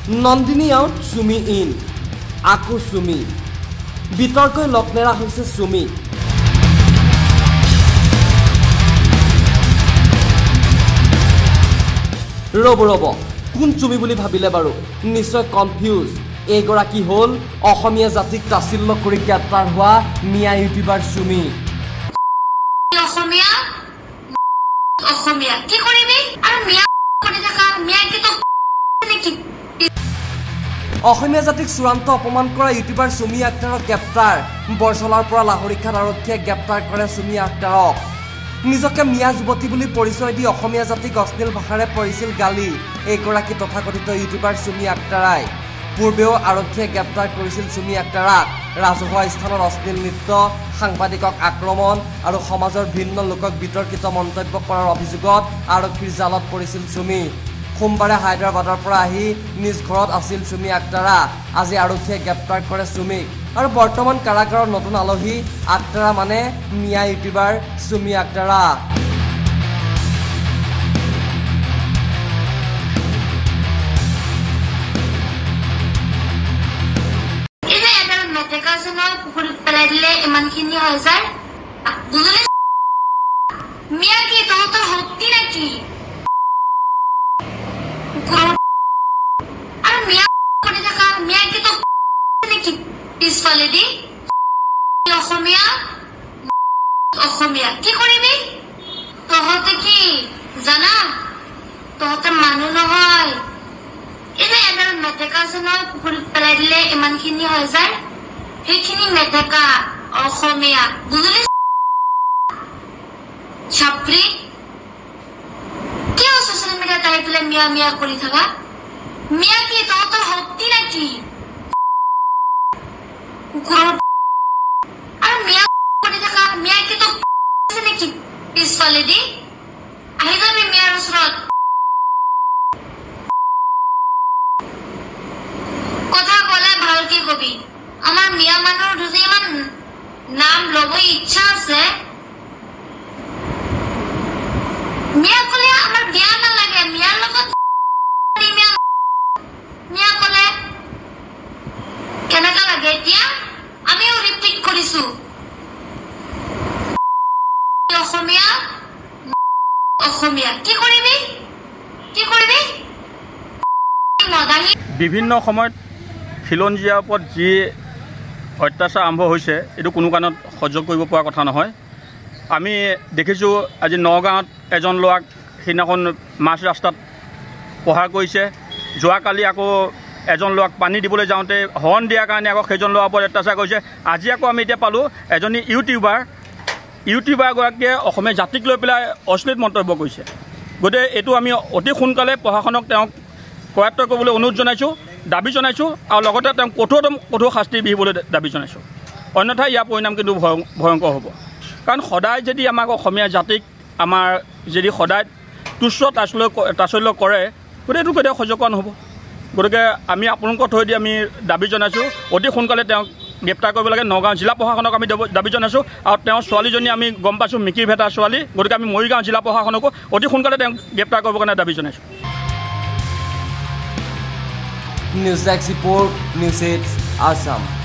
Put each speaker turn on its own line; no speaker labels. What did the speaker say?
Nandini out Chumi in আকো চুমি বিতৰ্কৈ লগ নেৰা হৈছে চুমি ৰব কোন চুমি বুলি ভাবিলে বাৰু নিশ্চয় কনফিউজ এইগৰাকী হ'ল অসমীয়া জাতিক তাচিল্য কৰি গ্ৰেপ্তাৰ হোৱা মিয়া ইউটিউবাৰ চুমি
অসমীয়া কি কৰিবি আৰু মিয়া কৰি থাকা মিয়া কি তো
অসমীয়া জাতিক চূড়ান্ত অপমান কৰা ইউটিউবাৰ চুমি আক্তাৰক গ্ৰেপ্তাৰ বৰছলাৰ পৰা লাহৰীঘাট আৰক্ষীয়ে গ্ৰেপ্তাৰ কৰে চুমি আক্তাৰক নিজকে মিয়া যুৱতী বুলি পৰিচয় দি অসমীয়া জাতিক অশ্লীল ভাষাৰে পৰিছিল গালি এইগৰাকী তথাকথিত ইউটিউবাৰ চুমি আক্তাৰাই পূৰ্বেও আৰক্ষীয়ে গ্ৰেপ্তাৰ কৰিছিল চুমি আক্তাৰক ৰাজহুৱা স্থানত অশ্লীল নৃত্য সাংবাদিকক আক্ৰমণ আৰু সমাজৰ ভিন্ন লোকক বিতৰ্কিত মন্তব্য কৰাৰ অভিযোগত আৰক্ষীৰ জালত পৰিছিল চুমি সোমবাৰে হায়দৰাবাদৰ পৰা আহি নিজ ঘৰত আছিল চুমি আক্তাৰা আজি আৰক্ষীয়ে গ্ৰেপ্তাৰ কৰে চুমিক আৰু বৰ্তমান কাৰাগাৰৰ নতুন আলহী আক্তাৰা মানে মিয়া ইউটিউবাৰ চুমি আক্তাৰা
পুখুৰীত পেলাই দিলে ইমানখিনি হৈ যায় বুজিলি মিয়া কি তহঁতৰ শক্তি নেকি আৰু মিয়া কৰি থাকা মিয়া কি তো নেকি পিছফালে দি অসমীয়া কি কৰিবি তহঁতে কি জানা তহঁতে মানুহ নহয় এই যে এডাল মেটেকা আছে নহয় পুখুৰীত পেলাই দিলে ইমানখিনি হৈ যায় সেইখিনি মেটেকা অসমীয়া বুজিলি ছাপৰি কিয় ছচিয়েল মিডিয়াত আহি পেলাই মিয়া মিয়া কৰি থাকা মিয়া কি তহঁতৰ শক্তি নেকি কুকুৰৰ আৰু মিয়া কৰি থাকা মিয়া কি তো নেকি পিছফালে দি আহি যাবি মিয়াৰ ওচৰত কথা ক'লে ভালকে কবি আমাৰ মিয়া মানুহৰ যদি ইমান নাম ল'ব ইচ্ছা আছে মিয়া ক'লে আমাৰ বিয়া নালাগে মিয়াৰ লগত মিয়া ক'লে কেনেকা লাগে এতিয়া আমিও ৰিপিট কৰিছো অসমীয়া কি কৰিবি
বিভিন্ন সময়ত খিলঞ্জীয়াৰ ওপৰত যি অত্যাচাৰ আৰম্ভ হৈছে এইটো কোনো কাৰণত সহ্য কৰিব পৰা কথা নহয় আমি দেখিছোঁ আজি নগাঁৱত এজন ল'ৰাক সেইদিনাখন মাছ ৰাস্তাত প্ৰহাৰ কৰিছে যোৱাকালি আকৌ এজন ল'ৰাক পানী দিবলৈ যাওঁতে হৰ্ণ দিয়াৰ কাৰণে আকৌ সেইজন ল'ৰাৰ ওপৰত অত্যাচাৰ কৰিছে আজি আকৌ আমি এতিয়া পালোঁ এজনী ইউটিউবাৰগৰাকীয়ে অসমীয়া জাতিক লৈ পেলাই অশ্লীল মন্তব্য কৰিছে গতিকে এইটো আমি অতি সোনকালে প্ৰশাসনক তেওঁক কৰায়ত্ব কৰিবলৈ অনুৰোধ জনাইছোঁ দাবী জনাইছোঁ আৰু লগতে তেওঁক কঠোৰ শাস্তি বিহিবলৈ দাবী জনাইছোঁ অন্যথা ইয়াৰ পৰিণাম কিন্তু ভয়ংকৰ হ'ব কাৰণ সদায় যদি আমাক অসমীয়া জাতিক আমাৰ যদি সদায় তুচ্ছ তাচ্ছল্য কৰে গতিকে এইটো কেতিয়াও সহ্য কৰা নহ'ব গতিকে আমি আপোনালোকৰ থৈ দি আমি দাবী জনাইছোঁ অতি সোনকালে তেওঁক গ্ৰেপ্তাৰ কৰিব লাগে নগাঁও জিলা প্ৰশাসনক আমি দাবী জনাইছোঁ আৰু তেওঁৰ ছোৱালীজনী আমি গম পাইছোঁ মিকিৰ ভেটাৰ ছোৱালী গতিকে আমি মৰিগাঁও জিলা প্ৰশাসনকো অতি সোনকালে তেওঁক গ্ৰেপ্তাৰ কৰিবৰ কাৰণে দাবী জনাইছোঁ
news desk report news 8 Assam.